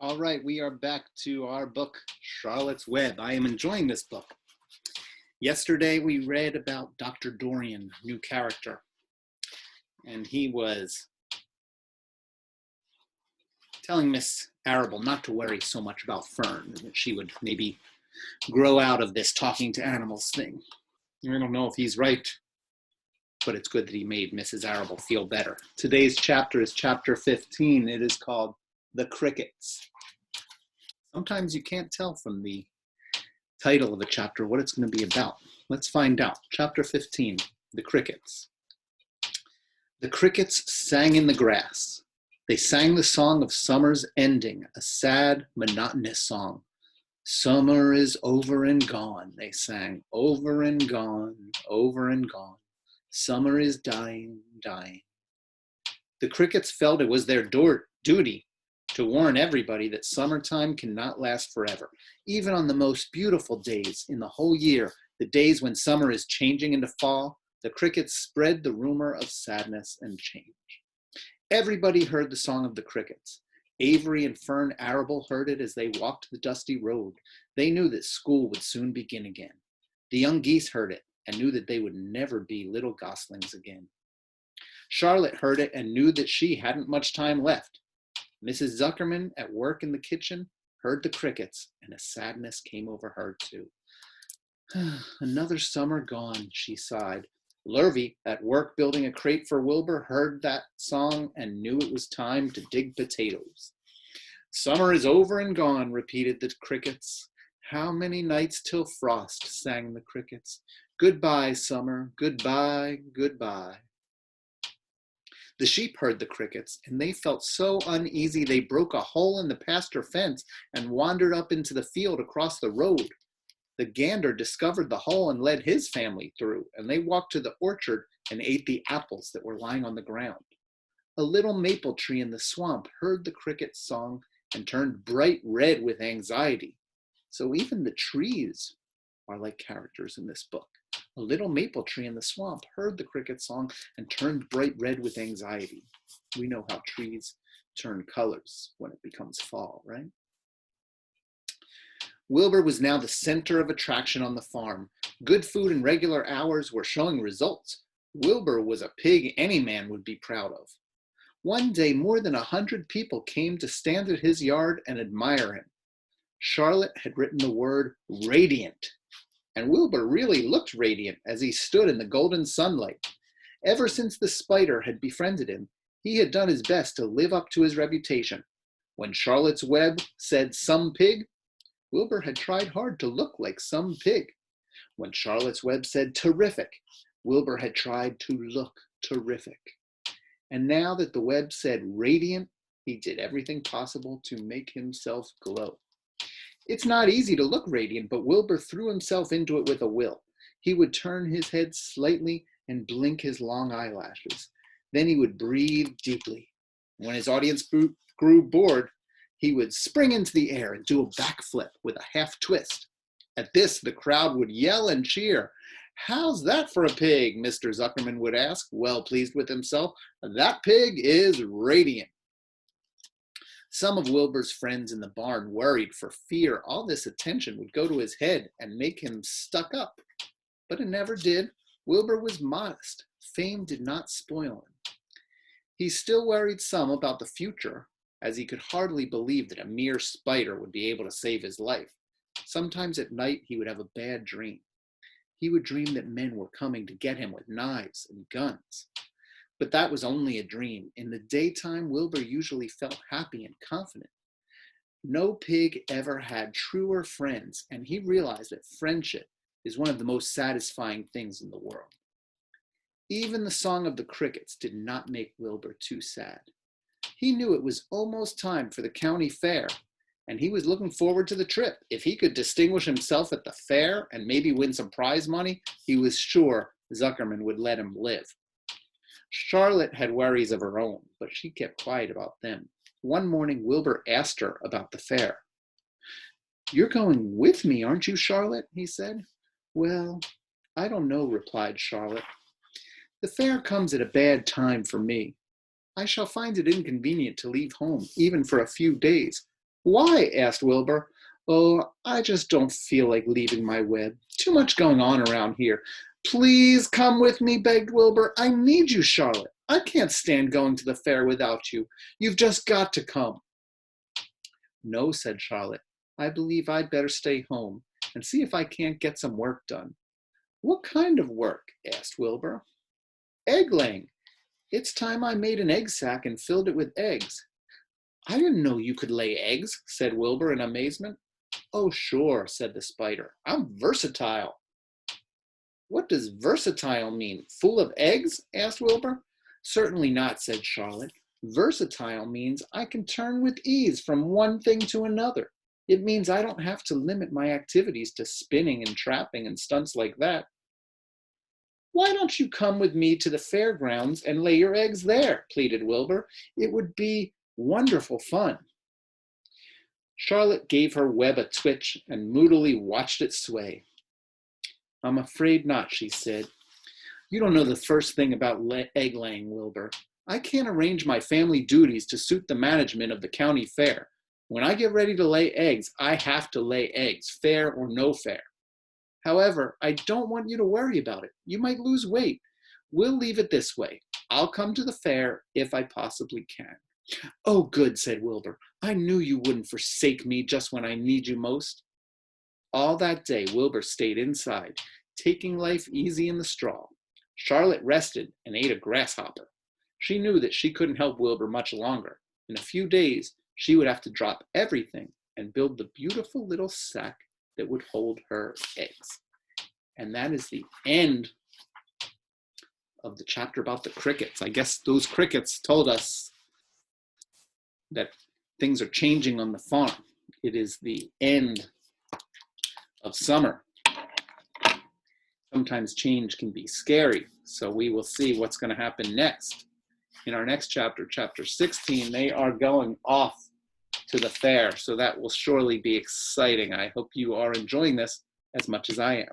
All right, we are back to our book, Charlotte's Web. I am enjoying this book. Yesterday we read about Dr. Dorian, new character, and he was telling Miss Arable not to worry so much about Fern, that she would maybe grow out of this talking to animals thing. I don't know if he's right, but it's good that he made Mrs. Arable feel better. Today's chapter is chapter 15. It is called The Crickets. Sometimes you can't tell from the title of a chapter what it's going to be about. Let's find out. Chapter 15, The Crickets. The crickets sang in the grass. They sang the song of summer's ending, a sad, monotonous song. Summer is over and gone, they sang, over and gone, over and gone. Summer is dying, dying. The crickets felt it was their duty to warn everybody that summertime cannot last forever. Even on the most beautiful days in the whole year, the days when summer is changing into fall, the crickets spread the rumor of sadness and change. Everybody heard the song of the crickets. Avery and Fern Arable heard it as they walked the dusty road. They knew that school would soon begin again. The young geese heard it and knew that they would never be little goslings again. Charlotte heard it and knew that she hadn't much time left. Mrs. Zuckerman, at work in the kitchen, heard the crickets, and a sadness came over her too. Another summer gone, she sighed. Lurvy, at work building a crate for Wilbur, heard that song and knew it was time to dig potatoes. Summer is over and gone, repeated the crickets. How many nights till frost, sang the crickets. Goodbye, summer, goodbye, goodbye. The sheep heard the crickets, and they felt so uneasy they broke a hole in the pasture fence and wandered up into the field across the road. The gander discovered the hole and led his family through, and they walked to the orchard and ate the apples that were lying on the ground. A little maple tree in the swamp heard the cricket's song and turned bright red with anxiety. So even the trees are like characters in this book. A little maple tree in the swamp heard the cricket song and turned bright red with anxiety. We know how trees turn colors when it becomes fall, right? Wilbur was now the center of attraction on the farm. Good food and regular hours were showing results. Wilbur was a pig any man would be proud of. One day, more than 100 people came to stand at his yard and admire him. Charlotte had written the word radiant, and Wilbur really looked radiant as he stood in the golden sunlight. Ever since the spider had befriended him, he had done his best to live up to his reputation. When Charlotte's Web said some pig, Wilbur had tried hard to look like some pig. When Charlotte's Web said terrific, Wilbur had tried to look terrific. And now that the web said radiant, he did everything possible to make himself glow. It's not easy to look radiant, but Wilbur threw himself into it with a will. He would turn his head slightly and blink his long eyelashes. Then he would breathe deeply. When his audience grew bored, he would spring into the air and do a backflip with a half twist. At this, the crowd would yell and cheer. How's that for a pig? Mr. Zuckerman would ask, well pleased with himself. That pig is radiant. Some of Wilbur's friends in the barn worried for fear all this attention would go to his head and make him stuck up. But it never did. Wilbur was modest. Fame did not spoil him. He still worried some about the future, as he could hardly believe that a mere spider would be able to save his life. Sometimes at night he would have a bad dream. He would dream that men were coming to get him with knives and guns. But that was only a dream. In the daytime, Wilbur usually felt happy and confident. No pig ever had truer friends, and he realized that friendship is one of the most satisfying things in the world. Even the song of the crickets did not make Wilbur too sad. He knew it was almost time for the county fair, and he was looking forward to the trip. If he could distinguish himself at the fair and maybe win some prize money, he was sure Zuckerman would let him live. Charlotte had worries of her own, but she kept quiet about them. One morning, Wilbur asked her about the fair. You're going with me, aren't you, Charlotte? He said. Well, I don't know, replied Charlotte. The fair comes at a bad time for me. I shall find it inconvenient to leave home, even for a few days. Why? Asked Wilbur. Oh, I just don't feel like leaving my web. Too much going on around here. Please come with me, begged Wilbur. I need you, Charlotte. I can't stand going to the fair without you. You've just got to come. No, said Charlotte. I believe I'd better stay home and see if I can't get some work done. What kind of work? Asked Wilbur. Egg laying. It's time I made an egg sack and filled it with eggs. I didn't know you could lay eggs, said Wilbur in amazement. Oh, sure, said the spider. I'm versatile. What does versatile mean? Full of eggs? Asked Wilbur. Certainly not, said Charlotte. Versatile means I can turn with ease from one thing to another. It means I don't have to limit my activities to spinning and trapping and stunts like that. Why don't you come with me to the fairgrounds and lay your eggs there? Pleaded Wilbur. It would be wonderful fun. Charlotte gave her web a twitch and moodily watched it sway. I'm afraid not, she said. You don't know the first thing about egg laying, Wilbur. I can't arrange my family duties to suit the management of the county fair. When I get ready to lay eggs, I have to lay eggs, fair or no fair. However, I don't want you to worry about it. You might lose weight. We'll leave it this way. I'll come to the fair if I possibly can. Oh, good, said Wilbur. I knew you wouldn't forsake me just when I need you most. All that day, Wilbur stayed inside, taking life easy in the straw. Charlotte rested and ate a grasshopper. She knew that she couldn't help Wilbur much longer. In a few days, she would have to drop everything and build the beautiful little sack that would hold her eggs. And that is the end of the chapter about the crickets. I guess those crickets told us that things are changing on the farm. It is the end of summer. Sometimes change can be scary, so we will see what's going to happen next. In our next chapter, chapter 16, they are going off to the fair, so that will surely be exciting. I hope you are enjoying this as much as I am.